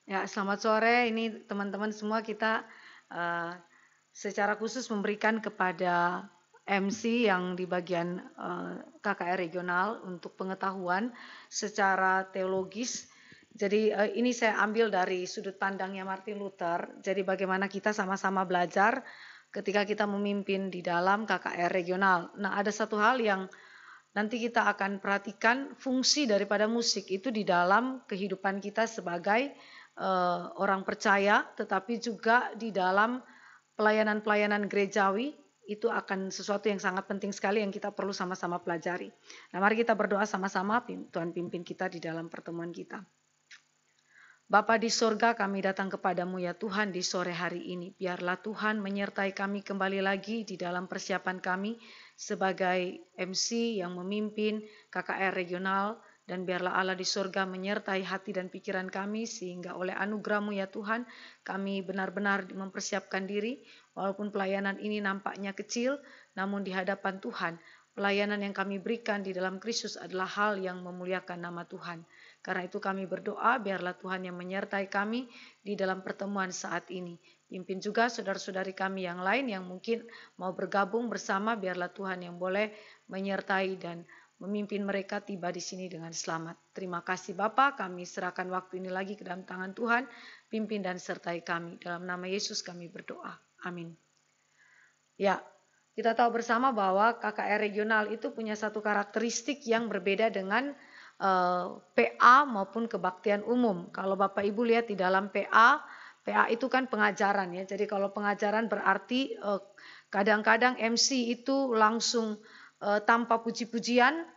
Ya, selamat sore. Ini teman-teman semua kita eh, secara khusus memberikan kepada MC yang di bagian KKR regional untuk pengetahuan secara teologis. Jadi ini saya ambil dari sudut pandangnya Martin Luther. Jadi bagaimana kita sama-sama belajar ketika kita memimpin di dalam KKR regional. Nah, ada satu hal yang nanti kita akan perhatikan fungsi daripada musik itu di dalam kehidupan kita sebagai orang percaya, tetapi juga di dalam pelayanan-pelayanan gerejawi itu akan sesuatu yang sangat penting sekali yang kita perlu sama-sama pelajari. Nah, mari kita berdoa sama-sama, Tuhan pimpin kita di dalam pertemuan kita. Bapa di sorga, kami datang kepadamu ya Tuhan di sore hari ini. Biarlah Tuhan menyertai kami kembali lagi di dalam persiapan kami sebagai MC yang memimpin KKR regional. Dan biarlah Allah di surga menyertai hati dan pikiran kami sehingga oleh anugerah-Mu ya Tuhan kami benar-benar mempersiapkan diri walaupun pelayanan ini nampaknya kecil namun di hadapan Tuhan pelayanan yang kami berikan di dalam Kristus adalah hal yang memuliakan nama Tuhan. Karena itu kami berdoa biarlah Tuhan yang menyertai kami di dalam pertemuan saat ini. Pimpin juga saudara-saudari kami yang lain yang mungkin mau bergabung bersama biarlah Tuhan yang boleh menyertai dan memimpin mereka tiba di sini dengan selamat. Terima kasih Bapa, kami serahkan waktu ini lagi ke dalam tangan Tuhan, pimpin dan sertai kami. Dalam nama Yesus kami berdoa. Amin. Ya, kita tahu bersama bahwa KKR regional itu punya satu karakteristik yang berbeda dengan PA maupun kebaktian umum. Kalau Bapak Ibu lihat di dalam PA itu kan pengajaran ya. Jadi kalau pengajaran berarti kadang-kadang MC itu langsung tanpa puji-pujian,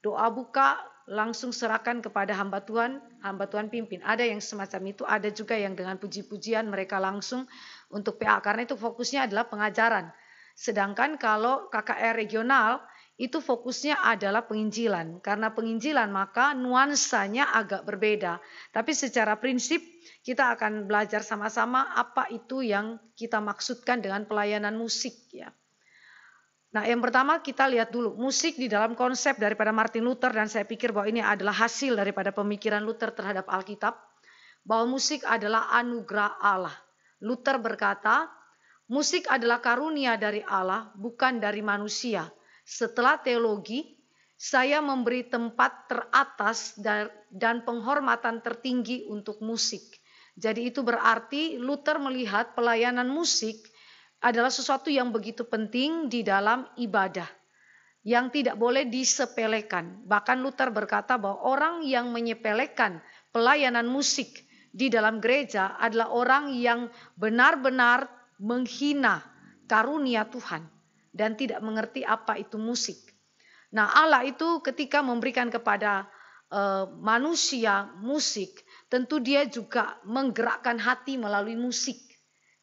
doa buka, langsung serahkan kepada hamba Tuhan pimpin. Ada yang semacam itu, ada juga yang dengan puji-pujian mereka langsung untuk PA. Karena itu fokusnya adalah pengajaran. Sedangkan kalau KKR regional, itu fokusnya adalah penginjilan. Karena penginjilan maka nuansanya agak berbeda. Tapi secara prinsip kita akan belajar sama-sama apa itu yang kita maksudkan dengan pelayanan musik ya. Nah, yang pertama kita lihat dulu musik di dalam konsep daripada Martin Luther dan saya pikir bahwa ini adalah hasil daripada pemikiran Luther terhadap Alkitab bahwa musik adalah anugerah Allah. Luther berkata, musik adalah karunia dari Allah bukan dari manusia. Setelah teologi, saya memberi tempat teratas dan penghormatan tertinggi untuk musik. Jadi itu berarti Luther melihat pelayanan musik adalah sesuatu yang begitu penting di dalam ibadah yang tidak boleh disepelekan. Bahkan Luther berkata bahwa orang yang menyepelekan pelayanan musik di dalam gereja adalah orang yang benar-benar menghina karunia Tuhan dan tidak mengerti apa itu musik. Nah, Allah itu ketika memberikan kepada manusia musik, tentu dia juga menggerakkan hati melalui musik.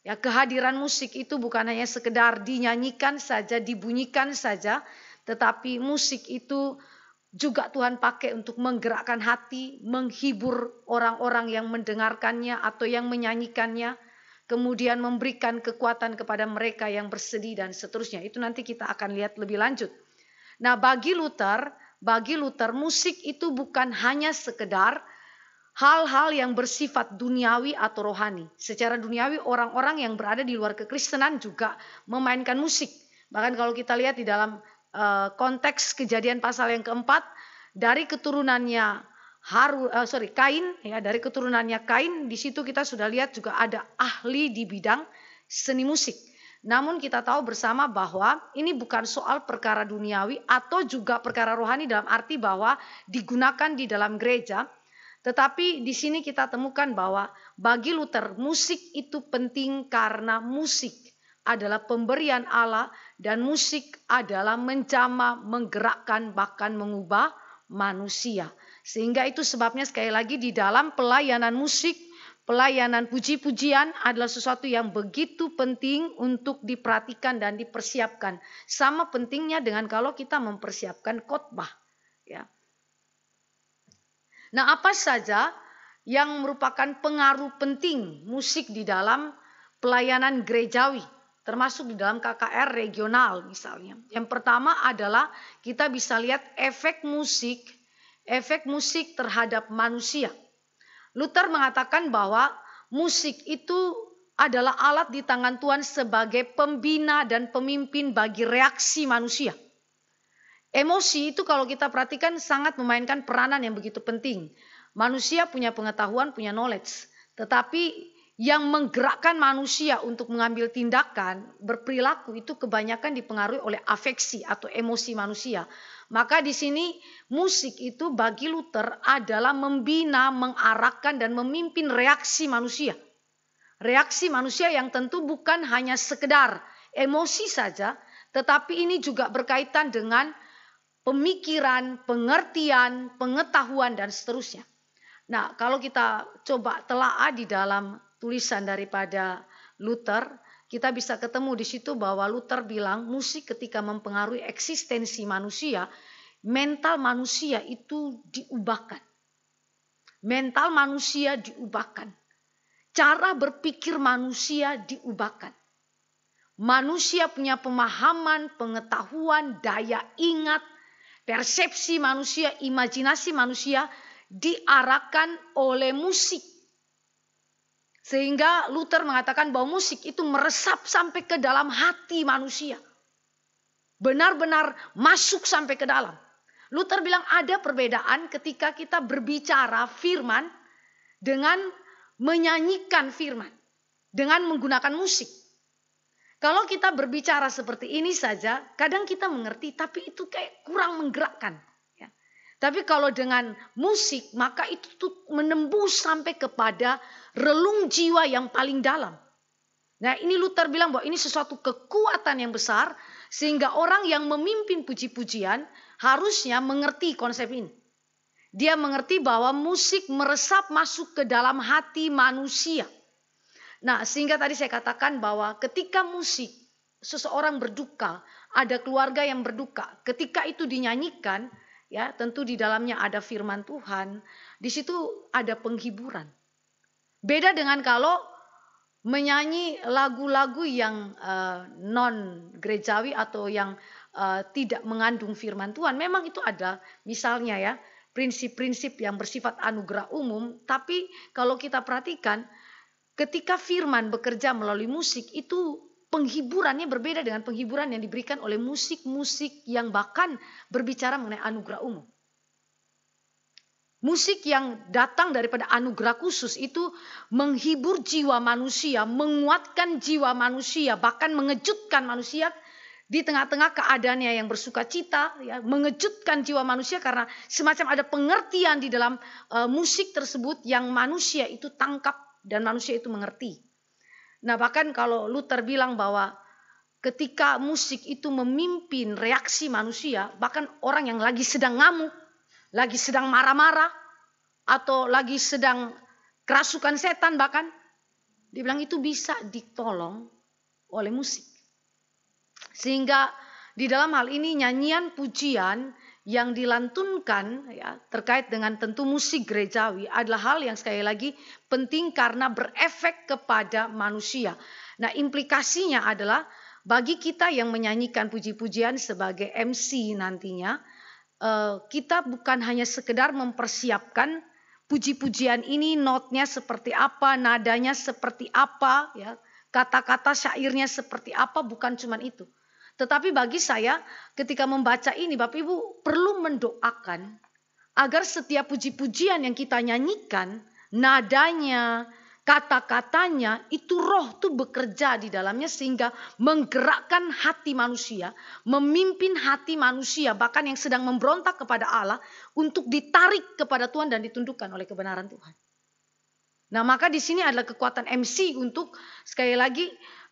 Ya, kehadiran musik itu bukan hanya sekedar dinyanyikan saja, dibunyikan saja, tetapi musik itu juga Tuhan pakai untuk menggerakkan hati, menghibur orang-orang yang mendengarkannya atau yang menyanyikannya, kemudian memberikan kekuatan kepada mereka yang bersedih dan seterusnya. Itu nanti kita akan lihat lebih lanjut. Nah, bagi Luther musik itu bukan hanya sekedar hal-hal yang bersifat duniawi atau rohani. Secara duniawi orang-orang yang berada di luar kekristenan juga memainkan musik. Bahkan kalau kita lihat di dalam konteks Kejadian pasal yang keempat, dari keturunannya Kain, ya, dari keturunannya Kain, di situ kita sudah lihat juga ada ahli di bidang seni musik. Namun kita tahu bersama bahwa ini bukan soal perkara duniawi atau juga perkara rohani dalam arti bahwa digunakan di dalam gereja. Tetapi di sini kita temukan bahwa bagi Luther musik itu penting karena musik adalah pemberian Allah dan musik adalah menjamah, menggerakkan bahkan mengubah manusia. Sehingga itu sebabnya sekali lagi di dalam pelayanan musik, pelayanan puji-pujian adalah sesuatu yang begitu penting untuk diperhatikan dan dipersiapkan. Sama pentingnya dengan kalau kita mempersiapkan khotbah, ya. Nah, apa saja yang merupakan pengaruh penting musik di dalam pelayanan gerejawi, termasuk di dalam KKR regional misalnya. Yang pertama adalah kita bisa lihat efek musik terhadap manusia. Luther mengatakan bahwa musik itu adalah alat di tangan Tuhan sebagai pembina dan pemimpin bagi reaksi manusia. Emosi itu kalau kita perhatikan sangat memainkan peranan yang begitu penting. Manusia punya pengetahuan, punya knowledge. Tetapi yang menggerakkan manusia untuk mengambil tindakan, berperilaku itu kebanyakan dipengaruhi oleh afeksi atau emosi manusia. Maka di sini musik itu bagi Luther adalah membina, mengarahkan dan memimpin reaksi manusia. Reaksi manusia yang tentu bukan hanya sekedar emosi saja, tetapi ini juga berkaitan dengan pemikiran, pengertian, pengetahuan, dan seterusnya. Nah, kalau kita coba telaah di dalam tulisan daripada Luther, kita bisa ketemu di situ bahwa Luther bilang musik ketika mempengaruhi eksistensi manusia, mental manusia itu diubahkan. Mental manusia diubahkan. Cara berpikir manusia diubahkan. Manusia punya pemahaman, pengetahuan, daya ingat, persepsi manusia, imajinasi manusia diarahkan oleh musik. Sehingga Luther mengatakan bahwa musik itu meresap sampai ke dalam hati manusia. Benar-benar masuk sampai ke dalam. Luther bilang ada perbedaan ketika kita berbicara firman dengan menyanyikan firman. Dengan menggunakan musik. Kalau kita berbicara seperti ini saja, kadang kita mengerti, tapi itu kayak kurang menggerakkan. Ya. Tapi kalau dengan musik, maka itu tuh menembus sampai kepada relung jiwa yang paling dalam. Nah, ini Luther bilang bahwa ini sesuatu kekuatan yang besar, sehingga orang yang memimpin puji-pujian harusnya mengerti konsep ini. Dia mengerti bahwa musik meresap masuk ke dalam hati manusia. Nah, sehingga tadi saya katakan bahwa ketika musik seseorang berduka, ada keluarga yang berduka. Ketika itu dinyanyikan, ya tentu di dalamnya ada firman Tuhan. Di situ ada penghiburan. Beda dengan kalau menyanyi lagu-lagu yang non gerejawi atau yang tidak mengandung firman Tuhan. Memang itu ada misalnya ya prinsip-prinsip yang bersifat anugerah umum. Tapi kalau kita perhatikan, ketika firman bekerja melalui musik itu penghiburannya berbeda dengan penghiburan yang diberikan oleh musik-musik yang bahkan berbicara mengenai anugerah umum. Musik yang datang daripada anugerah khusus itu menghibur jiwa manusia, menguatkan jiwa manusia, bahkan mengejutkan manusia di tengah-tengah keadaannya yang bersuka cita, ya, mengejutkan jiwa manusia karena semacam ada pengertian di dalam musik tersebut yang manusia itu tangkap dan manusia itu mengerti. Nah, bahkan kalau Luther bilang bahwa ketika musik itu memimpin reaksi manusia, bahkan orang yang lagi sedang ngamuk, lagi sedang marah-marah, atau lagi sedang kerasukan setan bahkan, dibilang itu bisa ditolong oleh musik. Sehingga di dalam hal ini nyanyian pujian yang dilantunkan ya, terkait dengan tentu musik gerejawi adalah hal yang sekali lagi penting karena berefek kepada manusia. Nah, implikasinya adalah bagi kita yang menyanyikan puji-pujian sebagai MC nantinya, kita bukan hanya sekedar mempersiapkan puji-pujian ini, notnya seperti apa, nadanya seperti apa, ya, kata-kata syairnya seperti apa, bukan cuma itu. Tetapi bagi saya ketika membaca ini Bapak Ibu perlu mendoakan agar setiap puji-pujian yang kita nyanyikan, nadanya, kata-katanya itu roh tuh bekerja di dalamnya sehingga menggerakkan hati manusia, memimpin hati manusia bahkan yang sedang memberontak kepada Allah untuk ditarik kepada Tuhan dan ditundukkan oleh kebenaran Tuhan. Nah, maka di sini adalah kekuatan MC untuk sekali lagi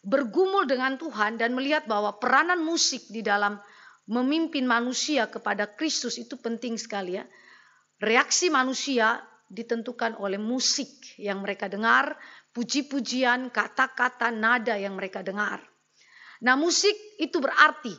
bergumul dengan Tuhan dan melihat bahwa peranan musik di dalam memimpin manusia kepada Kristus itu penting sekali ya. Reaksi manusia ditentukan oleh musik yang mereka dengar, puji-pujian, kata-kata, nada yang mereka dengar. Nah, musik itu berarti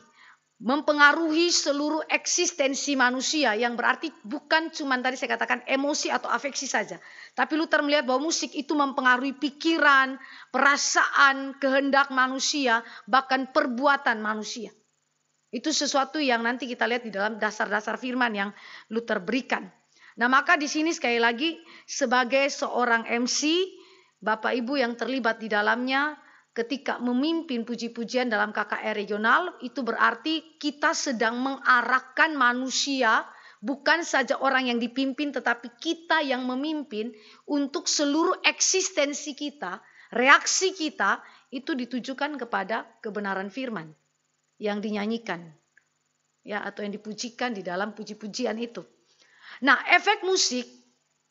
mempengaruhi seluruh eksistensi manusia yang berarti bukan cuma tadi saya katakan emosi atau afeksi saja. Tapi Luther melihat bahwa musik itu mempengaruhi pikiran, perasaan, kehendak manusia, bahkan perbuatan manusia. Itu sesuatu yang nanti kita lihat di dalam dasar-dasar firman yang Luther berikan. Nah, maka di sini sekali lagi sebagai seorang MC, Bapak Ibu yang terlibat di dalamnya, ketika memimpin puji-pujian dalam KKR regional, itu berarti kita sedang mengarahkan manusia, bukan saja orang yang dipimpin, tetapi kita yang memimpin untuk seluruh eksistensi kita, reaksi kita, itu ditujukan kepada kebenaran firman yang dinyanyikan, ya, atau yang dipujikan di dalam puji-pujian itu. Nah, efek musik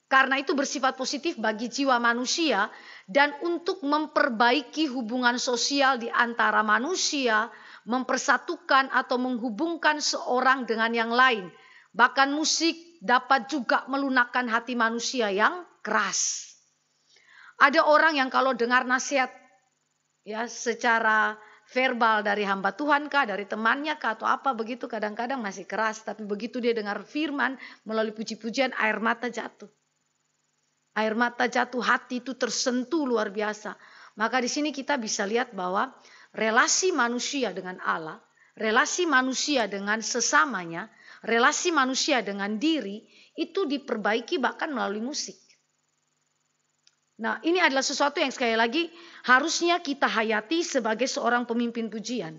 karena itu bersifat positif bagi jiwa manusia dan untuk memperbaiki hubungan sosial di antara manusia, mempersatukan atau menghubungkan seorang dengan yang lain. Bahkan musik dapat juga melunakkan hati manusia yang keras. Ada orang yang kalau dengar nasihat, ya, secara verbal dari hamba Tuhan kah, dari temannya kah, atau apa begitu, kadang-kadang masih keras. Tapi begitu dia dengar firman melalui puji-pujian, air mata jatuh. Air mata jatuh, hati itu tersentuh luar biasa. Maka di sini kita bisa lihat bahwa relasi manusia dengan Allah, relasi manusia dengan sesamanya, relasi manusia dengan diri, itu diperbaiki bahkan melalui musik. Nah, ini adalah sesuatu yang sekali lagi harusnya kita hayati sebagai seorang pemimpin pujian.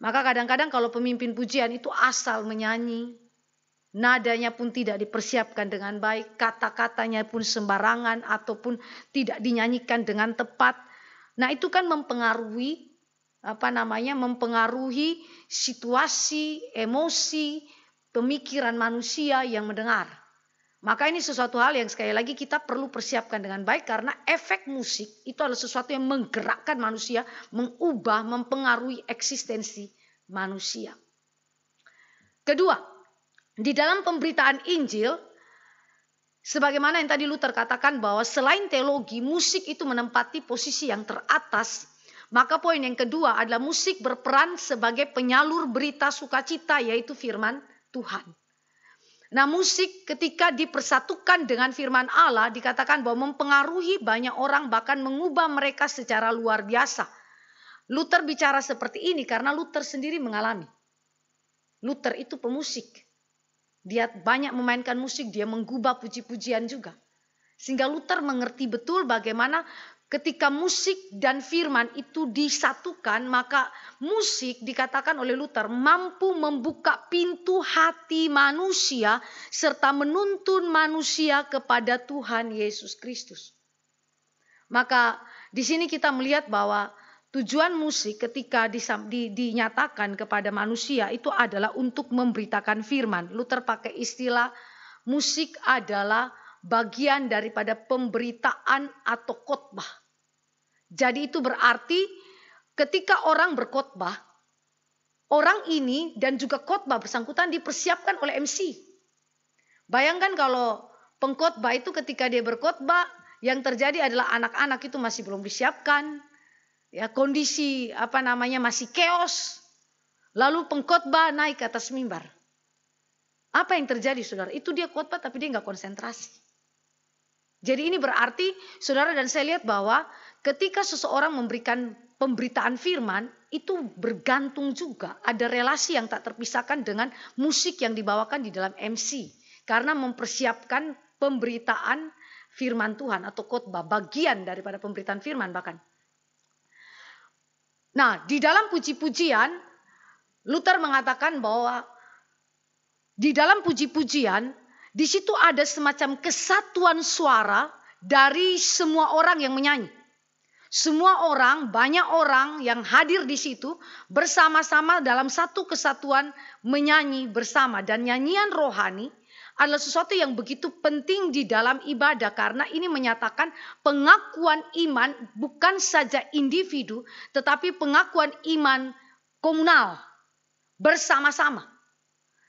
Maka kadang-kadang kalau pemimpin pujian itu asal menyanyi, nadanya pun tidak dipersiapkan dengan baik, kata-katanya pun sembarangan ataupun tidak dinyanyikan dengan tepat. Nah, itu kan mempengaruhi mempengaruhi situasi, emosi, pemikiran manusia yang mendengar. Maka ini sesuatu hal yang sekali lagi kita perlu persiapkan dengan baik, karena efek musik itu adalah sesuatu yang menggerakkan manusia, mengubah, mempengaruhi eksistensi manusia. Kedua, di dalam pemberitaan Injil, sebagaimana yang tadi Luther katakan bahwa selain teologi, musik itu menempati posisi yang teratas. Maka poin yang kedua adalah musik berperan sebagai penyalur berita sukacita, yaitu firman Tuhan. Nah, musik ketika dipersatukan dengan firman Allah dikatakan bahwa mempengaruhi banyak orang, bahkan mengubah mereka secara luar biasa. Luther bicara seperti ini karena Luther sendiri mengalami. Luther itu pemusik. Dia banyak memainkan musik, dia menggubah puji-pujian juga. Sehingga Luther mengerti betul bagaimana ketika musik dan firman itu disatukan, maka musik dikatakan oleh Luther mampu membuka pintu hati manusia serta menuntun manusia kepada Tuhan Yesus Kristus. Maka di sini kita melihat bahwa tujuan musik ketika dinyatakan kepada manusia itu adalah untuk memberitakan firman. Luther pakai istilah musik adalah bagian daripada pemberitaan atau khotbah. Jadi itu berarti ketika orang berkhotbah, orang ini dan juga khotbah bersangkutan dipersiapkan oleh MC. Bayangkan kalau pengkhotbah itu ketika dia berkhotbah, yang terjadi adalah anak-anak itu masih belum disiapkan, ya, kondisi masih chaos. Lalu pengkhotbah naik ke atas mimbar. Apa yang terjadi, saudara? Itu dia khotbah tapi dia nggak konsentrasi. Jadi ini berarti saudara dan saya lihat bahwa ketika seseorang memberikan pemberitaan firman, itu bergantung juga, ada relasi yang tak terpisahkan dengan musik yang dibawakan di dalam MC. Karena mempersiapkan pemberitaan firman Tuhan atau khotbah, bagian daripada pemberitaan firman bahkan. Nah, di dalam puji-pujian, Luther mengatakan bahwa di dalam puji-pujian, di situ ada semacam kesatuan suara dari semua orang yang menyanyi. Semua orang, banyak orang yang hadir di situ bersama-sama dalam satu kesatuan menyanyi bersama. Dan nyanyian rohani adalah sesuatu yang begitu penting di dalam ibadah, karena ini menyatakan pengakuan iman bukan saja individu, tetapi pengakuan iman komunal bersama-sama.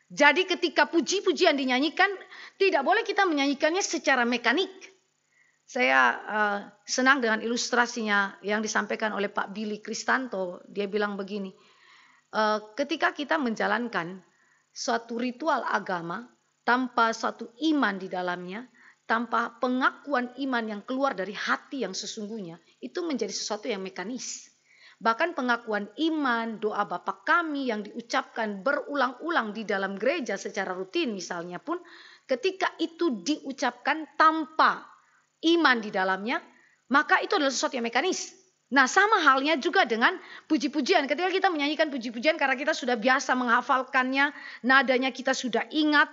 Jadi ketika puji-pujian dinyanyikan, tidak boleh kita menyanyikannya secara mekanik. Saya senang dengan ilustrasinya yang disampaikan oleh Pak Billy Kristanto. Dia bilang begini, ketika kita menjalankan suatu ritual agama tanpa suatu iman di dalamnya, tanpa pengakuan iman yang keluar dari hati yang sesungguhnya, itu menjadi sesuatu yang mekanis. Bahkan pengakuan iman, doa Bapa Kami yang diucapkan berulang-ulang di dalam gereja secara rutin misalnya pun ketika itu diucapkan tanpa iman di dalamnya, maka itu adalah sesuatu yang mekanis. Nah, sama halnya juga dengan puji-pujian. Ketika kita menyanyikan puji-pujian karena kita sudah biasa menghafalkannya, nadanya kita sudah ingat,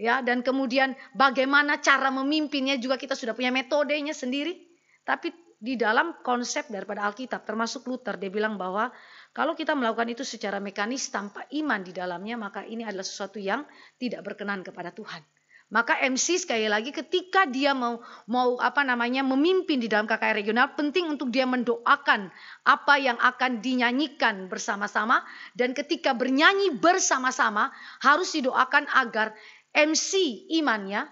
ya, dan kemudian bagaimana cara memimpinnya juga kita sudah punya metodenya sendiri. Tapi di dalam konsep daripada Alkitab, termasuk Luther, dia bilang bahwa kalau kita melakukan itu secara mekanis tanpa iman di dalamnya, maka ini adalah sesuatu yang tidak berkenan kepada Tuhan. Maka MC sekali lagi ketika dia mau memimpin di dalam KKR regional, penting untuk dia mendoakan apa yang akan dinyanyikan bersama-sama, dan ketika bernyanyi bersama-sama harus didoakan agar MC imannya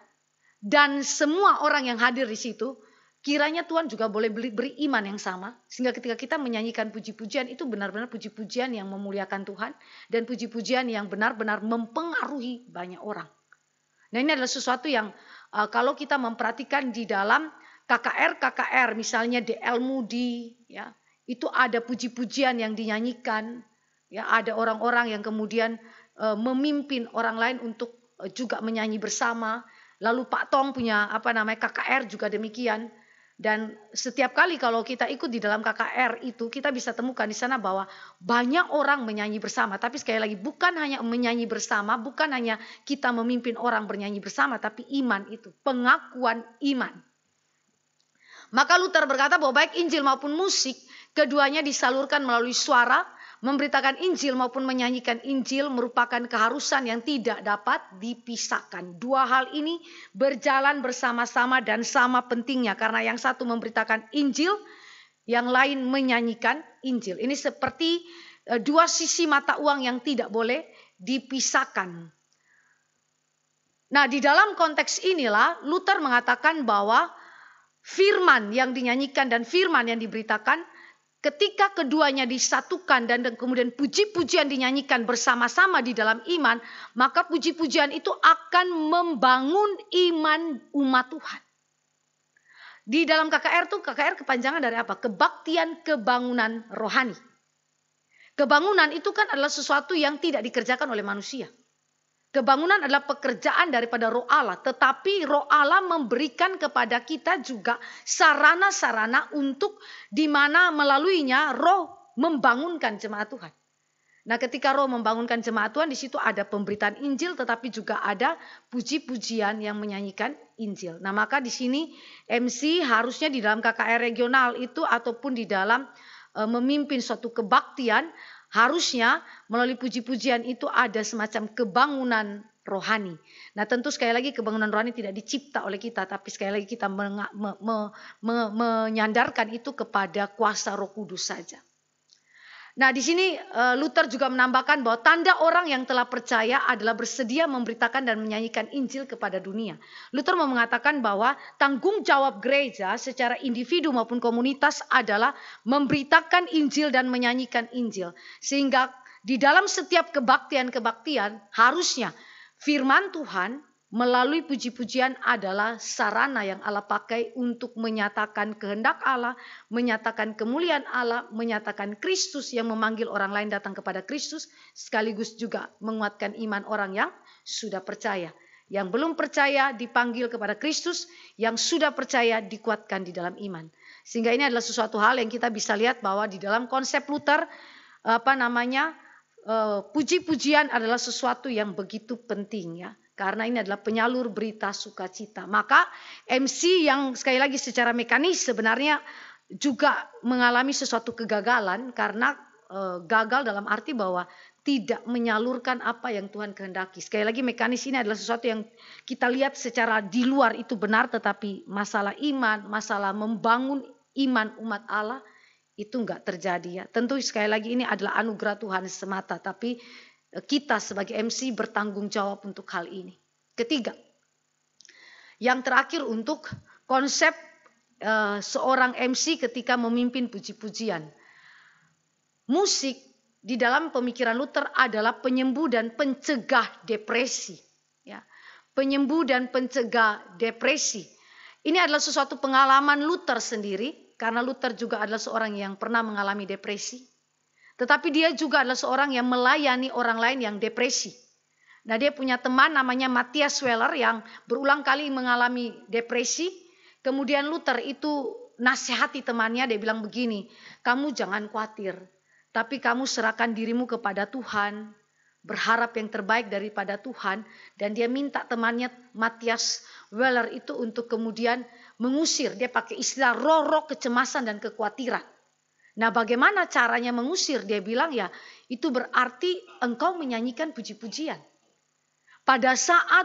dan semua orang yang hadir di situ kiranya Tuhan juga boleh beri iman yang sama, sehingga ketika kita menyanyikan puji-pujian itu benar-benar puji-pujian yang memuliakan Tuhan dan puji-pujian yang benar-benar mempengaruhi banyak orang. Nah, ini adalah sesuatu yang kalau kita memperhatikan di dalam KKR misalnya DL Moody, ya, itu ada puji-pujian yang dinyanyikan, ya, ada orang-orang yang kemudian memimpin orang lain untuk juga menyanyi bersama. Lalu Pak Tong punya KKR juga demikian. Dan setiap kali kalau kita ikut di dalam KKR itu, kita bisa temukan di sana bahwa banyak orang menyanyi bersama. Tapi sekali lagi, bukan hanya menyanyi bersama, bukan hanya kita memimpin orang bernyanyi bersama, tapi iman itu, pengakuan iman. Maka Luther berkata bahwa baik Injil maupun musik, keduanya disalurkan melalui suara. Memberitakan Injil maupun menyanyikan Injil merupakan keharusan yang tidak dapat dipisahkan. Dua hal ini berjalan bersama-sama dan sama pentingnya, karena yang satu memberitakan Injil, yang lain menyanyikan Injil. Ini seperti dua sisi mata uang yang tidak boleh dipisahkan. Nah, di dalam konteks inilah Luther mengatakan bahwa firman yang dinyanyikan dan firman yang diberitakan, ketika keduanya disatukan dan kemudian puji-pujian dinyanyikan bersama-sama di dalam iman, maka puji-pujian itu akan membangun iman umat Tuhan. Di dalam KKR itu, KKR kepanjangan dari apa? Kebaktian kebangunan rohani. Kebangunan itu kan adalah sesuatu yang tidak dikerjakan oleh manusia. Kebangunan adalah pekerjaan daripada Roh Allah, tetapi Roh Allah memberikan kepada kita juga sarana-sarana untuk di mana melaluinya Roh membangunkan jemaat Tuhan. Nah, ketika Roh membangunkan jemaat Tuhan, di situ ada pemberitaan Injil, tetapi juga ada puji-pujian yang menyanyikan Injil. Nah, maka di sini MC harusnya di dalam KKR regional itu ataupun di dalam memimpin suatu kebaktian, harusnya melalui puji-pujian itu ada semacam kebangunan rohani. Nah, tentu sekali lagi kebangunan rohani tidak dicipta oleh kita, tapi sekali lagi kita menyandarkan itu kepada kuasa Roh Kudus saja. Nah, di sini Luther juga menambahkan bahwa tanda orang yang telah percaya adalah bersedia memberitakan dan menyanyikan Injil kepada dunia. Luther mau mengatakan bahwa tanggung jawab gereja secara individu maupun komunitas adalah memberitakan Injil dan menyanyikan Injil. Sehingga di dalam setiap kebaktian-kebaktian harusnya firman Tuhan melalui puji-pujian adalah sarana yang Allah pakai untuk menyatakan kehendak Allah, menyatakan kemuliaan Allah, menyatakan Kristus yang memanggil orang lain datang kepada Kristus, sekaligus juga menguatkan iman orang yang sudah percaya. Yang belum percaya dipanggil kepada Kristus, yang sudah percaya dikuatkan di dalam iman. Sehingga ini adalah sesuatu hal yang kita bisa lihat bahwa di dalam konsep Luther, puji-pujian adalah sesuatu yang begitu penting, ya. Karena ini adalah penyalur berita sukacita. Maka MC yang sekali lagi secara mekanis sebenarnya juga mengalami sesuatu kegagalan, karena gagal dalam arti bahwa tidak menyalurkan apa yang Tuhan kehendaki. Sekali lagi mekanis ini adalah sesuatu yang kita lihat secara di luar itu benar, tetapi masalah iman, masalah membangun iman umat Allah itu enggak terjadi, ya. Tentu sekali lagi ini adalah anugerah Tuhan semata, tapi kita sebagai MC bertanggung jawab untuk hal ini. Ketiga, yang terakhir untuk konsep seorang MC ketika memimpin puji-pujian. Musik di dalam pemikiran Luther adalah penyembuh dan pencegah depresi. Ya. Penyembuh dan pencegah depresi. Ini adalah sesuatu pengalaman Luther sendiri, karena Luther juga adalah seorang yang pernah mengalami depresi. Tetapi dia juga adalah seorang yang melayani orang lain yang depresi. Nah, dia punya teman namanya Matthias Weller yang berulang kali mengalami depresi. Kemudian Luther itu nasihati temannya, dia bilang begini, kamu jangan khawatir, tapi kamu serahkan dirimu kepada Tuhan, berharap yang terbaik daripada Tuhan. Dan dia minta temannya Matthias Weller itu untuk kemudian mengusir, dia pakai istilah roh-roh kecemasan dan kekhawatiran. Nah, bagaimana caranya mengusir? Dia bilang ya, itu berarti engkau menyanyikan puji-pujian. Pada saat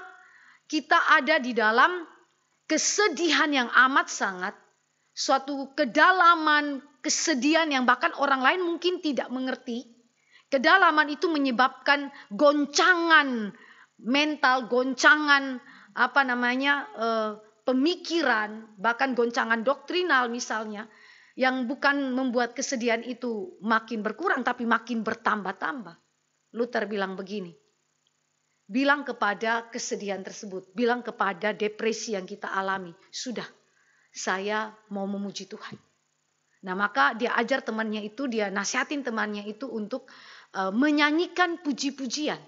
kita ada di dalam kesedihan yang amat sangat, suatu kedalaman kesedihan yang bahkan orang lain mungkin tidak mengerti, kedalaman itu menyebabkan goncangan mental, goncangan pemikiran, bahkan goncangan doktrinal misalnya, yang bukan membuat kesedihan itu makin berkurang tapi makin bertambah-tambah. Luther bilang begini, bilang kepada kesedihan tersebut, bilang kepada depresi yang kita alami, sudah, saya mau memuji Tuhan. Nah, maka dia ajar temannya itu, dia nasihatin temannya itu untuk menyanyikan puji-pujian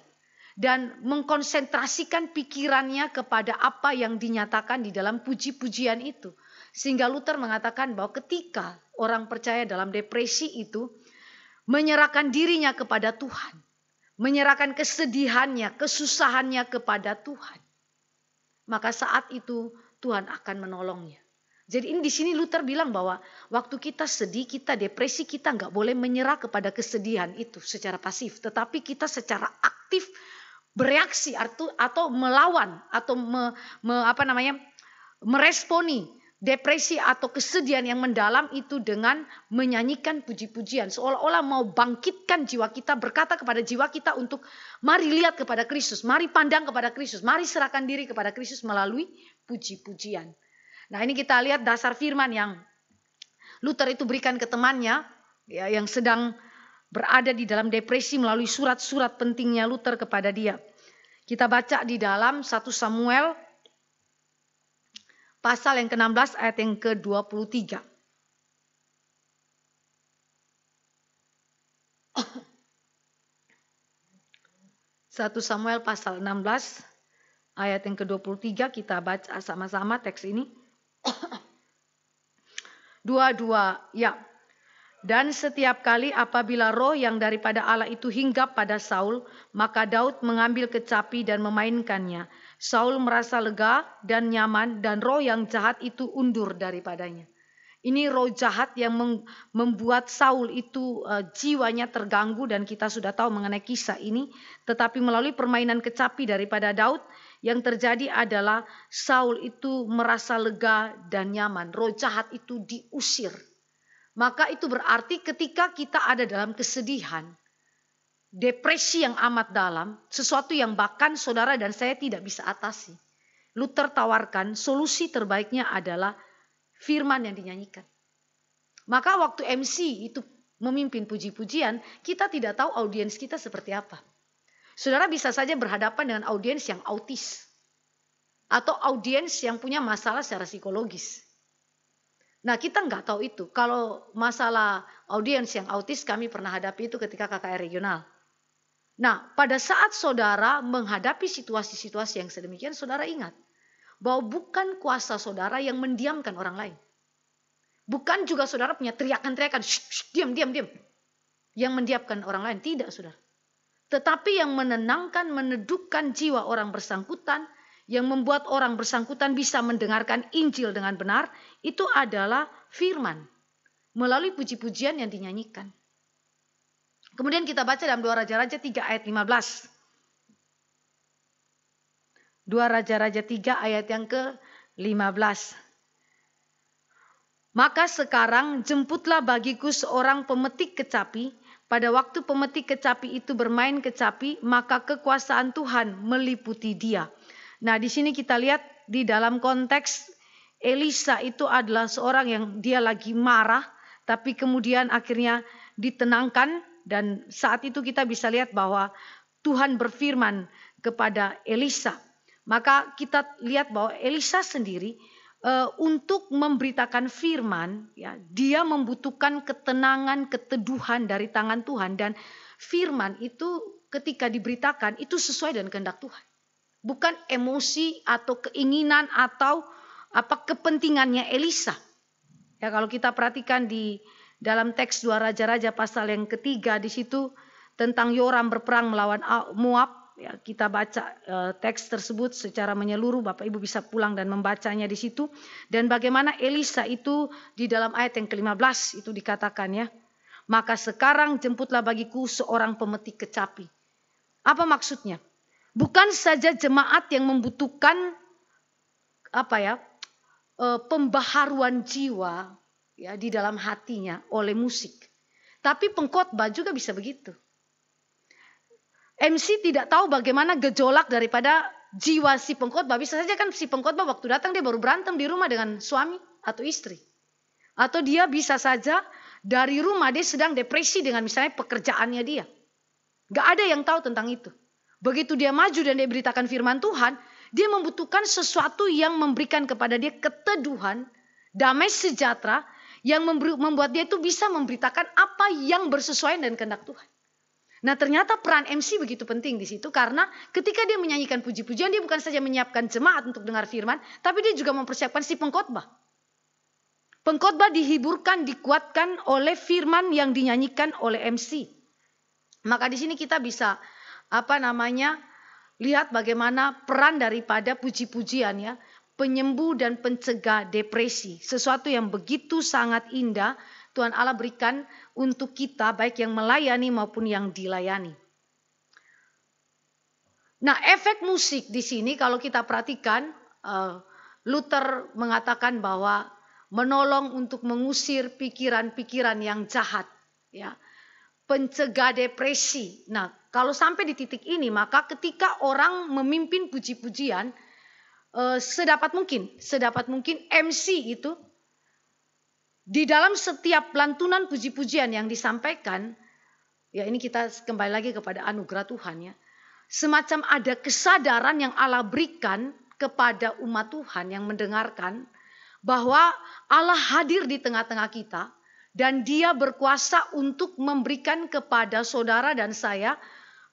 dan mengkonsentrasikan pikirannya kepada apa yang dinyatakan di dalam puji-pujian itu. Sehingga Luther mengatakan bahwa ketika orang percaya dalam depresi itu menyerahkan dirinya kepada Tuhan, menyerahkan kesedihannya, kesusahannya kepada Tuhan, maka saat itu Tuhan akan menolongnya. Jadi ini di sini Luther bilang bahwa waktu kita sedih, kita depresi, kita nggak boleh menyerah kepada kesedihan itu secara pasif, tetapi kita secara aktif bereaksi atau melawan atau meresponi depresi atau kesedihan yang mendalam itu dengan menyanyikan puji-pujian, seolah-olah mau bangkitkan jiwa kita, berkata kepada jiwa kita untuk mari lihat kepada Kristus, mari pandang kepada Kristus, mari serahkan diri kepada Kristus melalui puji-pujian. Nah, ini kita lihat dasar firman yang Luther itu berikan ke temannya ya, yang sedang berada di dalam depresi melalui surat-surat pentingnya Luther kepada dia. Kita baca di dalam 1 Samuel pasal yang ke-16 ayat yang ke-23. 1 Samuel pasal 16 ayat yang ke-23, kita baca sama-sama teks ini. 22 ya. Dan setiap kali apabila roh yang daripada Allah itu hinggap pada Saul, maka Daud mengambil kecapi dan memainkannya. Saul merasa lega dan nyaman, dan roh yang jahat itu undur daripadanya. Ini roh jahat yang membuat Saul itu jiwanya terganggu, dan kita sudah tahu mengenai kisah ini. Tetapi melalui permainan kecapi daripada Daud, yang terjadi adalah Saul itu merasa lega dan nyaman. Roh jahat itu diusir. Maka itu berarti ketika kita ada dalam kesedihan, depresi yang amat dalam, sesuatu yang bahkan saudara dan saya tidak bisa atasi, Luther tawarkan solusi terbaiknya adalah firman yang dinyanyikan. Maka waktu MC itu memimpin puji-pujian, kita tidak tahu audiens kita seperti apa. Saudara bisa saja berhadapan dengan audiens yang autis, atau audiens yang punya masalah secara psikologis. Nah, kita nggak tahu itu. Kalau masalah audiens yang autis, kami pernah hadapi itu ketika KKR regional. Nah, pada saat saudara menghadapi situasi-situasi yang sedemikian, saudara ingat bahwa bukan kuasa saudara yang mendiamkan orang lain. Bukan juga saudara punya teriakan-teriakan, diam, yang mendiamkan orang lain. Tidak, saudara. Tetapi yang menenangkan, menedukkan jiwa orang bersangkutan, yang membuat orang bersangkutan bisa mendengarkan Injil dengan benar, itu adalah firman melalui puji-pujian yang dinyanyikan. Kemudian kita baca dalam 2 Raja-Raja 3 ayat 15. 2 Raja-Raja 3 ayat yang ke-15. Maka sekarang jemputlah bagiku seorang pemetik kecapi. Pada waktu pemetik kecapi itu bermain kecapi, maka kekuasaan Tuhan meliputi dia. Nah, di sini kita lihat di dalam konteks Elisa itu adalah seorang yang dia lagi marah, tapi kemudian akhirnya ditenangkan, dan saat itu kita bisa lihat bahwa Tuhan berfirman kepada Elisa. Maka kita lihat bahwa Elisa sendiri untuk memberitakan firman, ya, dia membutuhkan ketenangan, keteduhan dari tangan Tuhan, dan firman itu ketika diberitakan itu sesuai dengan kehendak Tuhan. Bukan emosi atau keinginan atau kepentingannya Elisa. Ya, kalau kita perhatikan di dalam teks 2 Raja-Raja pasal yang ketiga, di situ tentang Yoram berperang melawan Moab. Ya, kita baca teks tersebut secara menyeluruh. Bapak Ibu bisa pulang dan membacanya di situ. Dan bagaimana Elisa itu di dalam ayat yang ke-15 itu dikatakan ya. Maka sekarang jemputlah bagiku seorang pemetik kecapi. Apa maksudnya? Bukan saja jemaat yang membutuhkan pembaharuan jiwa ya di dalam hatinya oleh musik. Tapi pengkhotbah juga bisa begitu. MC tidak tahu bagaimana gejolak daripada jiwa si pengkhotbah. Bisa saja kan si pengkhotbah waktu datang dia baru berantem di rumah dengan suami atau istri. Atau dia bisa saja dari rumah dia sedang depresi dengan misalnya pekerjaannya dia. Gak ada yang tahu tentang itu. Begitu dia maju dan dia beritakan firman Tuhan, dia membutuhkan sesuatu yang memberikan kepada dia keteduhan, damai sejahtera, yang membuat dia itu bisa memberitakan apa yang bersesuaian dengan kehendak Tuhan. Nah, ternyata peran MC begitu penting di situ karena ketika dia menyanyikan puji-pujian, dia bukan saja menyiapkan jemaat untuk dengar firman, tapi dia juga mempersiapkan si pengkhotbah. Pengkhotbah dihiburkan, dikuatkan oleh firman yang dinyanyikan oleh MC. Maka di sini kita bisa lihat bagaimana peran daripada puji-pujian ya, penyembuh dan pencegah depresi. Sesuatu yang begitu sangat indah Tuhan Allah berikan untuk kita baik yang melayani maupun yang dilayani. Nah, efek musik di sini kalau kita perhatikan, Luther mengatakan bahwa menolong untuk mengusir pikiran-pikiran yang jahat, ya. Pencegah depresi. Nah, kalau sampai di titik ini, maka ketika orang memimpin puji-pujian, sedapat mungkin MC itu di dalam setiap lantunan puji-pujian yang disampaikan, ya ini kita kembali lagi kepada anugerah Tuhan ya. Semacam ada kesadaran yang Allah berikan kepada umat Tuhan yang mendengarkan bahwa Allah hadir di tengah-tengah kita. Dan dia berkuasa untuk memberikan kepada saudara dan saya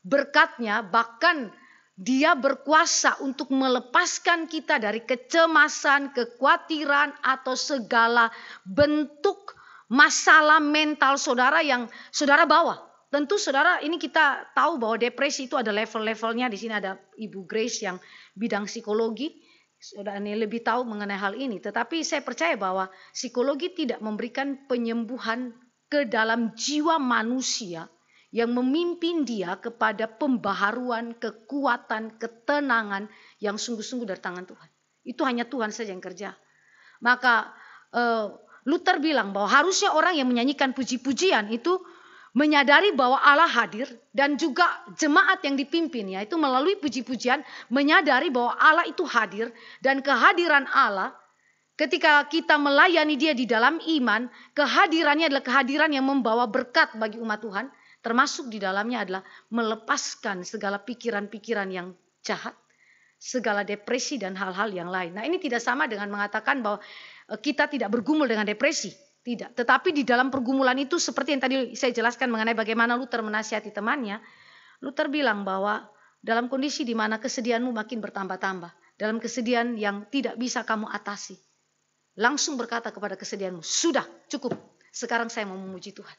berkatnya. Bahkan dia berkuasa untuk melepaskan kita dari kecemasan, kekhawatiran atau segala bentuk masalah mental saudara yang saudara bawa. Tentu saudara ini kita tahu bahwa depresi itu ada level-levelnya. Di sini ada Ibu Grace yang bidang psikologi. Saudara ini lebih tahu mengenai hal ini. Tetapi saya percaya bahwa psikologi tidak memberikan penyembuhan ke dalam jiwa manusia yang memimpin dia kepada pembaharuan, kekuatan, ketenangan yang sungguh-sungguh dari tangan Tuhan. Itu hanya Tuhan saja yang kerja. Maka Luther bilang bahwa harusnya orang yang menyanyikan puji-pujian itu menyadari bahwa Allah hadir dan juga jemaat yang dipimpin yaitu melalui puji-pujian menyadari bahwa Allah itu hadir dan kehadiran Allah ketika kita melayani dia di dalam iman, kehadirannya adalah kehadiran yang membawa berkat bagi umat Tuhan, termasuk di dalamnya adalah melepaskan segala pikiran-pikiran yang jahat, segala depresi dan hal-hal yang lain. Nah, ini tidak sama dengan mengatakan bahwa kita tidak bergumul dengan depresi. Tidak, tetapi di dalam pergumulan itu seperti yang tadi saya jelaskan mengenai bagaimana Luther menasihati temannya. Luther bilang bahwa dalam kondisi di mana kesedihanmu makin bertambah-tambah, dalam kesedihan yang tidak bisa kamu atasi, langsung berkata kepada kesedihanmu, sudah cukup, sekarang saya mau memuji Tuhan.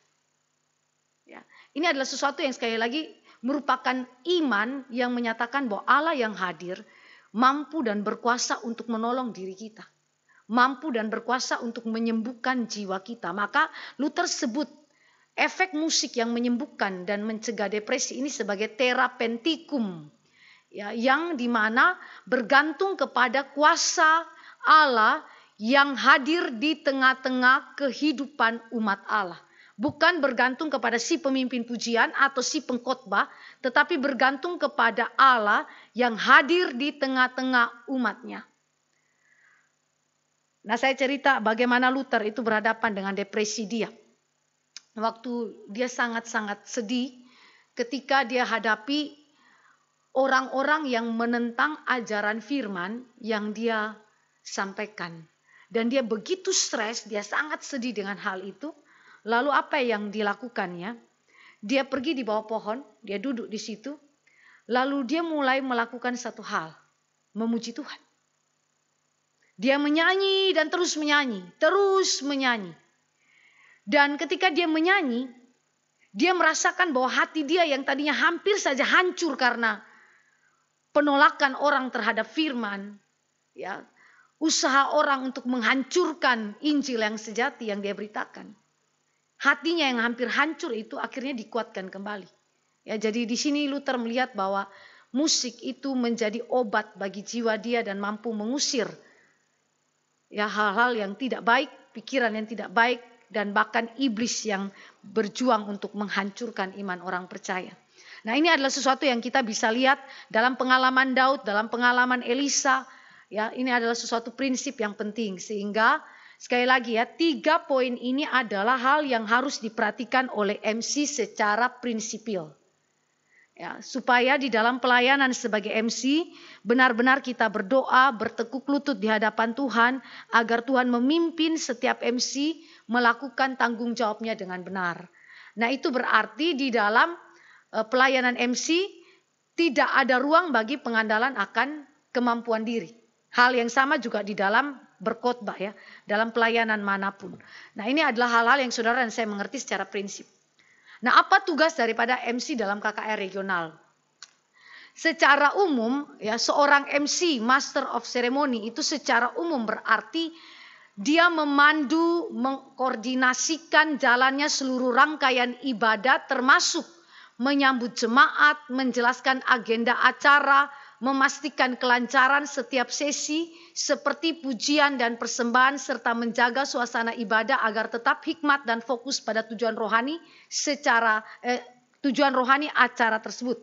Ya, ini adalah sesuatu yang sekali lagi merupakan iman yang menyatakan bahwa Allah yang hadir mampu dan berkuasa untuk menolong diri kita. Mampu dan berkuasa untuk menyembuhkan jiwa kita. Maka Luther sebut efek musik yang menyembuhkan dan mencegah depresi ini sebagai therapentikum. Ya, yang dimana bergantung kepada kuasa Allah yang hadir di tengah-tengah kehidupan umat Allah. Bukan bergantung kepada si pemimpin pujian atau si pengkhotbah, tetapi bergantung kepada Allah yang hadir di tengah-tengah umatnya. Nah, saya cerita bagaimana Luther itu berhadapan dengan depresi dia. Waktu dia sangat-sangat sedih ketika dia hadapi orang-orang yang menentang ajaran firman yang dia sampaikan. Dan dia begitu stres, dia sangat sedih dengan hal itu. Lalu apa yang dilakukannya? dia pergi di bawah pohon, dia duduk di situ, lalu dia mulai melakukan satu hal, memuji Tuhan. Dia menyanyi dan terus menyanyi, terus menyanyi. Dan ketika dia menyanyi, dia merasakan bahwa hati dia yang tadinya hampir saja hancur karena penolakan orang terhadap firman, ya, usaha orang untuk menghancurkan Injil yang sejati yang dia beritakan. Hatinya yang hampir hancur itu akhirnya dikuatkan kembali. Ya, jadi di sini Luther melihat bahwa musik itu menjadi obat bagi jiwa dia dan mampu mengusir ya hal-hal yang tidak baik, pikiran yang tidak baik, dan bahkan iblis yang berjuang untuk menghancurkan iman orang percaya. Nah, ini adalah sesuatu yang kita bisa lihat dalam pengalaman Daud, dalam pengalaman Elisa. Ya, ini adalah sesuatu prinsip yang penting sehingga sekali lagi ya, 3 poin ini adalah hal yang harus diperhatikan oleh MC secara prinsipil. Ya, supaya di dalam pelayanan sebagai MC benar-benar kita berdoa, bertekuk lutut di hadapan Tuhan agar Tuhan memimpin setiap MC melakukan tanggung jawabnya dengan benar. Nah, itu berarti di dalam pelayanan MC tidak ada ruang bagi pengandalan akan kemampuan diri. Hal yang sama juga di dalam berkhotbah ya, dalam pelayanan manapun. Nah, ini adalah hal-hal yang saudara dan saya mengerti secara prinsip. Nah, apa tugas daripada MC dalam KKR regional? Secara umum ya, seorang MC, Master of Ceremony, itu secara umum berarti dia memandu, mengkoordinasikan jalannya seluruh rangkaian ibadah termasuk menyambut jemaat, menjelaskan agenda acara, memastikan kelancaran setiap sesi seperti pujian dan persembahan serta menjaga suasana ibadah agar tetap hikmat dan fokus pada tujuan rohani acara tersebut.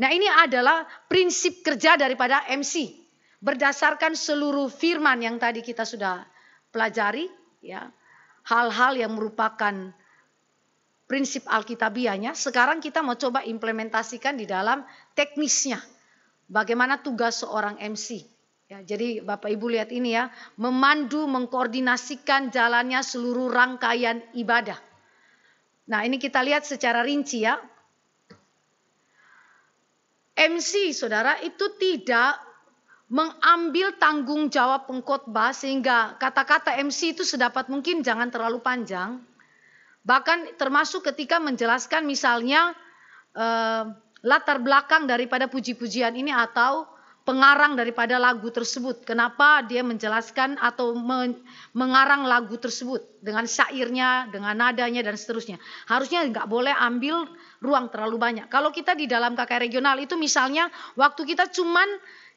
Nah, ini adalah prinsip kerja daripada MC berdasarkan seluruh firman yang tadi kita sudah pelajari ya. Hal-hal yang merupakan prinsip alkitabiahnya, sekarang kita mau coba implementasikan di dalam teknisnya. Bagaimana tugas seorang MC? Ya, jadi Bapak Ibu lihat ini ya, memandu, mengkoordinasikan jalannya seluruh rangkaian ibadah. Nah, ini kita lihat secara rinci ya. MC saudara itu tidak mengambil tanggung jawab pengkhotbah sehingga kata-kata MC itu sedapat mungkin jangan terlalu panjang. Bahkan termasuk ketika menjelaskan misalnya latar belakang daripada puji-pujian ini atau pengarang daripada lagu tersebut. Kenapa dia menjelaskan atau mengarang lagu tersebut dengan syairnya, dengan nadanya dan seterusnya. Harusnya nggak boleh ambil ruang terlalu banyak. Kalau kita di dalam KKR regional itu misalnya waktu kita cuman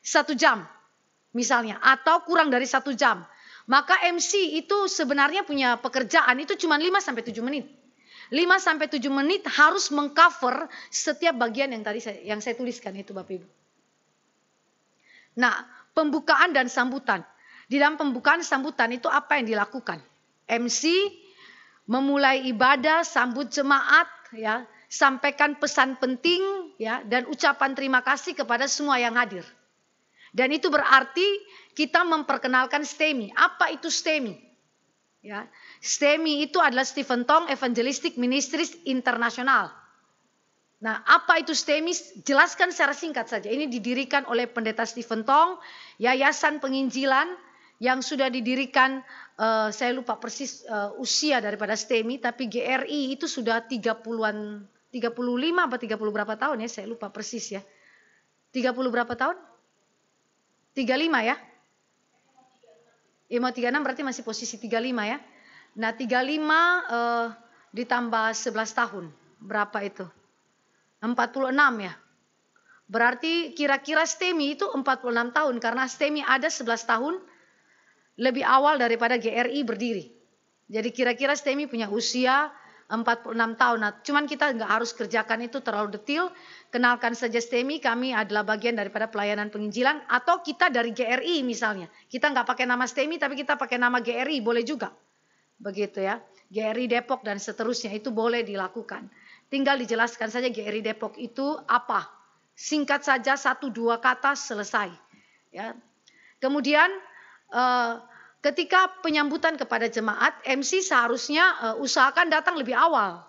1 jam misalnya atau kurang dari 1 jam. Maka MC itu sebenarnya punya pekerjaan itu cuma 5-7 menit. 5-7 menit harus mengcover setiap bagian yang saya tuliskan itu Bapak Ibu. Nah, pembukaan dan sambutan. Di dalam pembukaan sambutan itu apa yang dilakukan? MC memulai ibadah, sambut jemaat ya, sampaikan pesan penting ya dan ucapan terima kasih kepada semua yang hadir. Dan itu berarti kita memperkenalkan STEMI. Apa itu STEMI? Ya, STEMI itu adalah Stephen Tong Evangelistic Ministries International. Nah, apa itu STEMI? Jelaskan secara singkat saja. Ini didirikan oleh Pendeta Stephen Tong, Yayasan Penginjilan yang sudah didirikan, saya lupa persis usia daripada STEMI, tapi GRI itu sudah 35 atau 30 berapa tahun ya, saya lupa persis ya. 30 berapa tahun? 35 ya? Mau 36 berarti masih posisi 35 ya. Nah 35 ditambah 11 tahun. Berapa itu? 46 ya. Berarti kira-kira STEMI itu 46 tahun. Karena STEMI ada 11 tahun lebih awal daripada GRI berdiri. Jadi kira-kira STEMI punya usia 46 tahun. Nah, cuman kita nggak harus kerjakan itu terlalu detail. Kenalkan saja STEMI, kami adalah bagian daripada pelayanan penginjilan. Atau kita dari GRI misalnya. Kita nggak pakai nama STEMI tapi kita pakai nama GRI, boleh juga. Begitu ya. GRI Depok dan seterusnya itu boleh dilakukan. Tinggal dijelaskan saja GRI Depok itu apa. Singkat saja 1-2 kata selesai. Ya. Kemudian ketika penyambutan kepada jemaat, MC seharusnya usahakan datang lebih awal.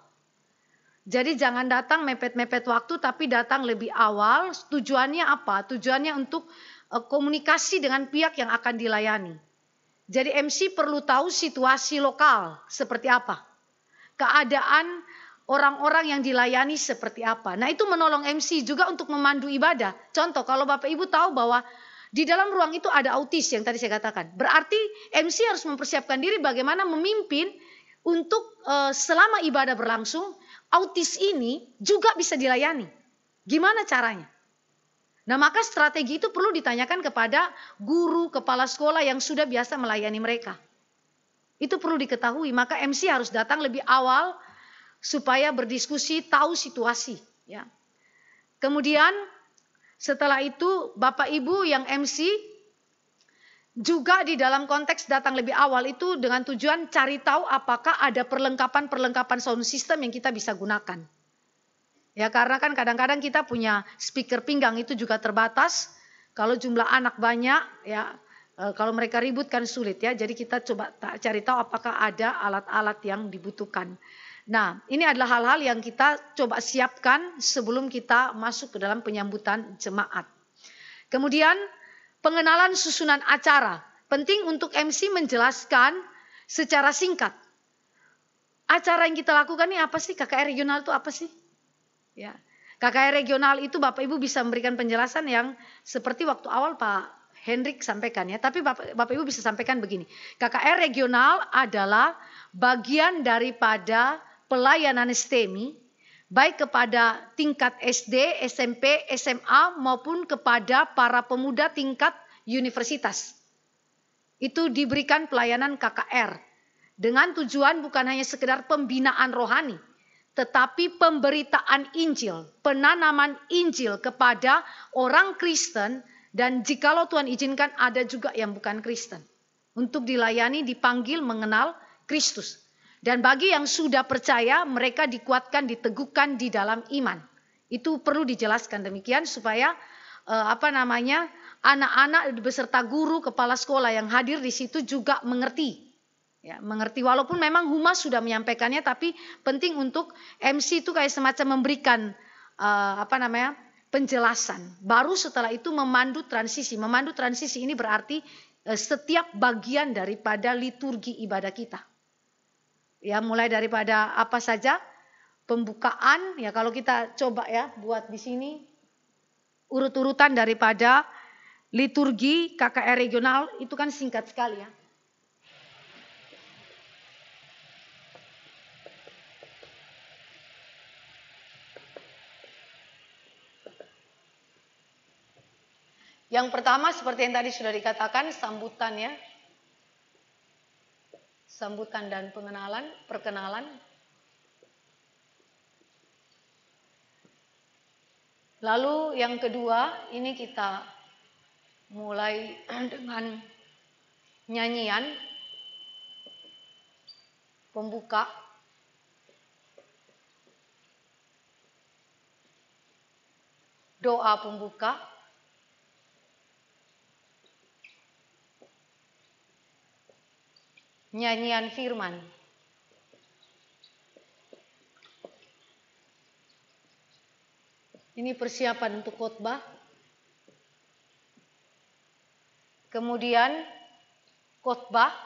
Jadi jangan datang mepet-mepet waktu, tapi datang lebih awal. Tujuannya apa? Tujuannya untuk komunikasi dengan pihak yang akan dilayani. Jadi MC perlu tahu situasi lokal seperti apa. Keadaan orang-orang yang dilayani seperti apa. Nah, itu menolong MC juga untuk memandu ibadah. Contoh, kalau Bapak Ibu tahu bahwa di dalam ruang itu ada autis yang tadi saya katakan. Berarti MC harus mempersiapkan diri bagaimana memimpin untuk selama ibadah berlangsung, autis ini juga bisa dilayani. Gimana caranya? Nah, maka strategi itu perlu ditanyakan kepada guru, kepala sekolah yang sudah biasa melayani mereka. Itu perlu diketahui, maka MC harus datang lebih awal supaya berdiskusi, tahu situasi. Ya. Kemudian setelah itu Bapak Ibu yang MC juga di dalam konteks datang lebih awal itu dengan tujuan cari tahu apakah ada perlengkapan sound system yang kita bisa gunakan. Ya, karena kan kadang-kadang kita punya speaker pinggang itu juga terbatas. Kalau jumlah anak banyak, ya kalau mereka ribut kan sulit ya. Jadi kita coba cari tahu apakah ada alat-alat yang dibutuhkan. Nah, ini adalah hal-hal yang kita coba siapkan sebelum kita masuk ke dalam penyambutan jemaat. Kemudian pengenalan susunan acara. Penting untuk MC menjelaskan secara singkat. Acara yang kita lakukan ini apa sih? KKR regional itu apa sih? Ya. KKR regional itu Bapak Ibu bisa memberikan penjelasan yang seperti waktu awal Pak Hendrik sampaikan ya. Tapi Bapak Ibu bisa sampaikan begini. KKR regional adalah bagian daripada pelayanan STEMI baik kepada tingkat SD, SMP, SMA maupun kepada para pemuda tingkat universitas. Itu diberikan pelayanan KKR dengan tujuan bukan hanya sekedar pembinaan rohani, tetapi pemberitaan Injil, penanaman Injil kepada orang Kristen dan jikalau Tuhan izinkan ada juga yang bukan Kristen. Untuk dilayani dipanggil mengenal Kristus. Dan bagi yang sudah percaya mereka dikuatkan, diteguhkan di dalam iman. Itu perlu dijelaskan demikian supaya anak-anak beserta guru, kepala sekolah yang hadir di situ juga mengerti. Ya, mengerti walaupun memang humas sudah menyampaikannya, tapi penting untuk MC itu kayak semacam memberikan penjelasan. Baru setelah itu memandu transisi. Memandu transisi ini berarti setiap bagian daripada liturgi ibadah kita. Ya, mulai daripada apa saja pembukaan, ya kalau kita coba ya buat di sini urut-urutan daripada liturgi KKR regional itu kan singkat sekali ya. Yang pertama seperti yang tadi sudah dikatakan sambutan ya. Sambutan dan perkenalan. Lalu yang kedua, ini kita mulai dengan nyanyian pembuka. Doa pembuka. Nyanyian firman. Ini persiapan untuk khotbah. Kemudian khotbah.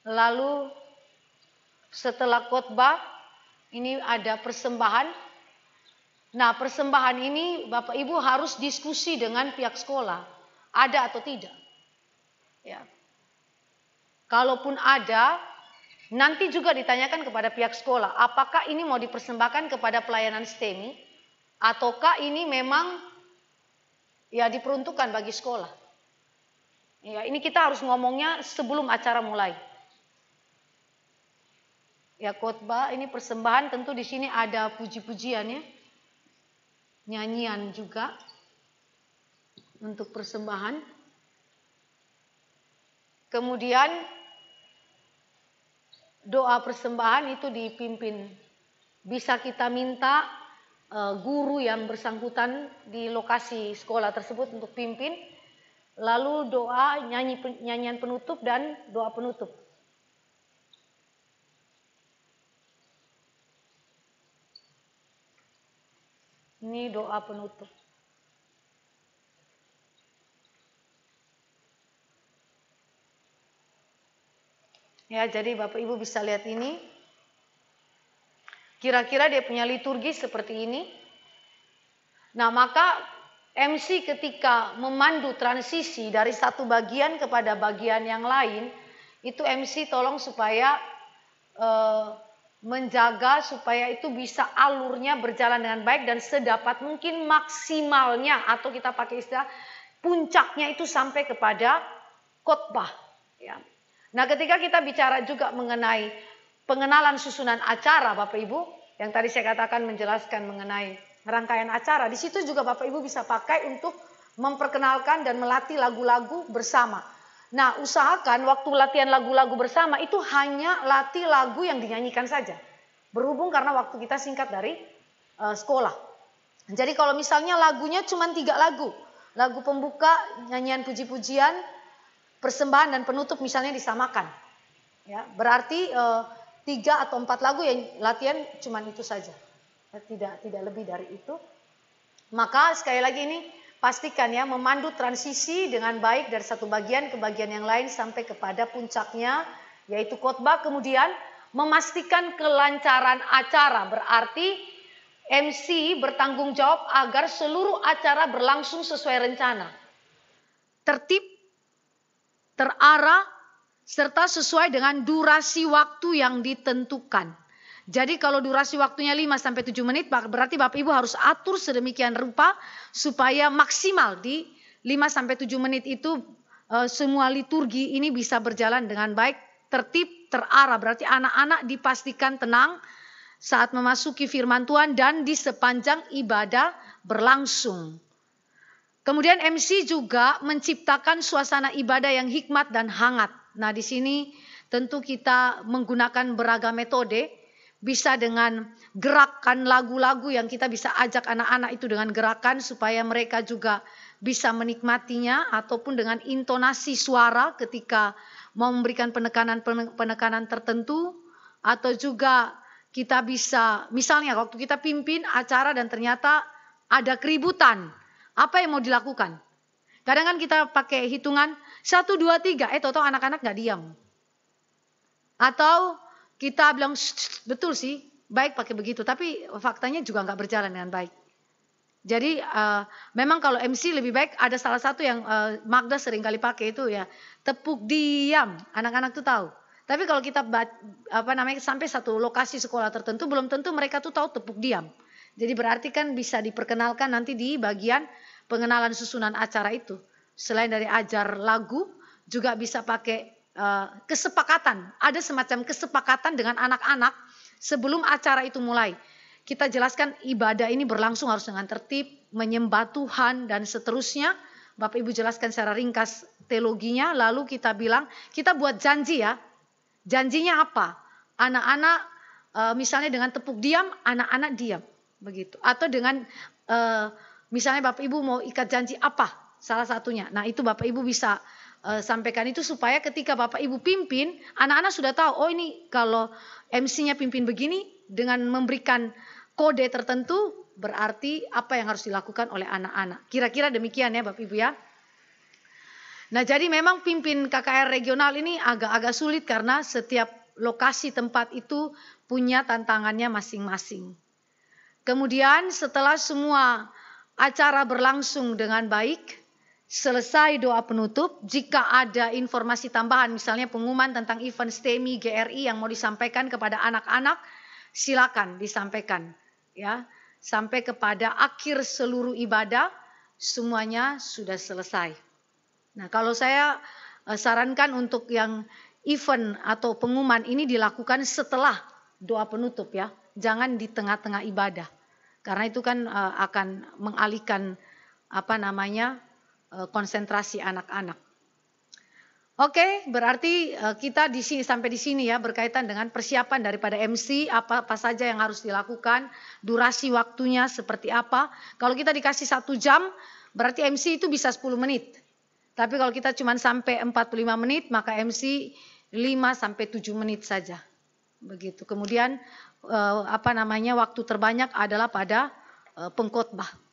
Lalu setelah khotbah ini ada persembahan. Nah, persembahan ini Bapak Ibu harus diskusi dengan pihak sekolah. Ada atau tidak? Ya. Kalaupun ada, nanti juga ditanyakan kepada pihak sekolah, apakah ini mau dipersembahkan kepada pelayanan STEMI ataukah ini memang ya diperuntukkan bagi sekolah. Ya, ini kita harus ngomongnya sebelum acara mulai. Ya, khotbah ini persembahan, tentu di sini ada puji-pujiannya. Nyanyian juga untuk persembahan. Kemudian doa persembahan itu dipimpin. Bisa kita minta guru yang bersangkutan di lokasi sekolah tersebut untuk pimpin. Lalu doa, nyanyian penutup dan doa penutup. Ini doa penutup. Ya, jadi Bapak Ibu bisa lihat ini. Kira-kira dia punya liturgi seperti ini. Nah, maka MC ketika memandu transisi dari satu bagian kepada bagian yang lain, itu MC tolong supaya menjaga supaya itu bisa alurnya berjalan dengan baik dan sedapat mungkin maksimalnya, atau kita pakai istilah puncaknya itu sampai kepada khotbah. Ya. Nah, ketika kita bicara juga mengenai pengenalan susunan acara, Bapak Ibu, yang tadi saya katakan menjelaskan mengenai rangkaian acara, di situ juga Bapak Ibu bisa pakai untuk memperkenalkan dan melatih lagu-lagu bersama. Nah, usahakan waktu latihan lagu-lagu bersama itu hanya latih lagu yang dinyanyikan saja. Berhubung karena waktu kita singkat dari sekolah. Jadi kalau misalnya lagunya cuma 3 lagu. Lagu pembuka, nyanyian puji-pujian, persembahan dan penutup misalnya disamakan. Ya, berarti 3 atau 4 lagu yang latihan cuma itu saja. Tidak lebih dari itu. Maka sekali lagi ini pastikan ya memandu transisi dengan baik dari satu bagian ke bagian yang lain sampai kepada puncaknya yaitu khotbah. Kemudian memastikan kelancaran acara, berarti MC bertanggung jawab agar seluruh acara berlangsung sesuai rencana. Tertib, terarah, serta sesuai dengan durasi waktu yang ditentukan. Jadi kalau durasi waktunya 5-7 menit, berarti Bapak Ibu harus atur sedemikian rupa supaya maksimal di 5-7 menit itu semua liturgi ini bisa berjalan dengan baik, tertib, terarah. Berarti anak-anak dipastikan tenang saat memasuki firman Tuhan dan di sepanjang ibadah berlangsung. Kemudian MC juga menciptakan suasana ibadah yang hikmat dan hangat. Nah, di sini tentu kita menggunakan beragam metode. Bisa dengan gerakan lagu-lagu yang kita bisa ajak anak-anak itu dengan gerakan supaya mereka juga bisa menikmatinya, ataupun dengan intonasi suara ketika mau memberikan penekanan tertentu, atau juga kita bisa misalnya waktu kita pimpin acara dan ternyata ada keributan, apa yang mau dilakukan? Kadang kan kita pakai hitungan 1, 2, 3, tahu-tahu anak-anak gak diam. Atau kita bilang betul sih, baik pakai begitu, tapi faktanya juga nggak berjalan dengan baik. Jadi memang kalau MC lebih baik ada salah satu yang Magda sering kali pakai itu ya, tepuk diam, anak-anak tuh tahu. Tapi kalau kita sampai satu lokasi sekolah tertentu belum tentu mereka tuh tahu tepuk diam. Jadi berarti kan bisa diperkenalkan nanti di bagian pengenalan susunan acara itu. Selain dari ajar lagu, juga bisa pakai kesepakatan, ada semacam kesepakatan dengan anak-anak sebelum acara itu mulai. Kita jelaskan ibadah ini berlangsung harus dengan tertib, menyembah Tuhan dan seterusnya. Bapak Ibu jelaskan secara ringkas teologinya, lalu kita bilang kita buat janji ya. Janjinya apa? Anak-anak misalnya dengan tepuk diam, anak-anak diam begitu. Atau dengan misalnya Bapak Ibu mau ikat janji apa? Salah satunya. Nah, itu Bapak Ibu bisa sampaikan itu supaya ketika Bapak Ibu pimpin, anak-anak sudah tahu, oh ini kalau MC-nya pimpin begini, dengan memberikan kode tertentu, berarti apa yang harus dilakukan oleh anak-anak. Kira-kira demikian ya Bapak Ibu ya. Nah, jadi memang pimpin KKR regional ini agak-agak sulit karena setiap lokasi tempat itu punya tantangannya masing-masing. Kemudian setelah semua acara berlangsung dengan baik, selesai doa penutup, jika ada informasi tambahan misalnya pengumuman tentang event STEMI GRI yang mau disampaikan kepada anak-anak, silakan disampaikan ya. Sampai kepada akhir seluruh ibadah semuanya sudah selesai. Nah, kalau saya sarankan untuk yang event atau pengumuman ini dilakukan setelah doa penutup ya. Jangan di tengah-tengah ibadah. Karena itu kan akan mengalihkan konsentrasi anak-anak. Oke, berarti kita di sini sampai di sini ya berkaitan dengan persiapan daripada MC, apa saja yang harus dilakukan, durasi waktunya seperti apa. Kalau kita dikasih 1 jam, berarti MC itu bisa 10 menit. Tapi kalau kita cuma sampai 45 menit, maka MC 5-7 menit saja. Begitu. Kemudian waktu terbanyak adalah pada pengkhotbah.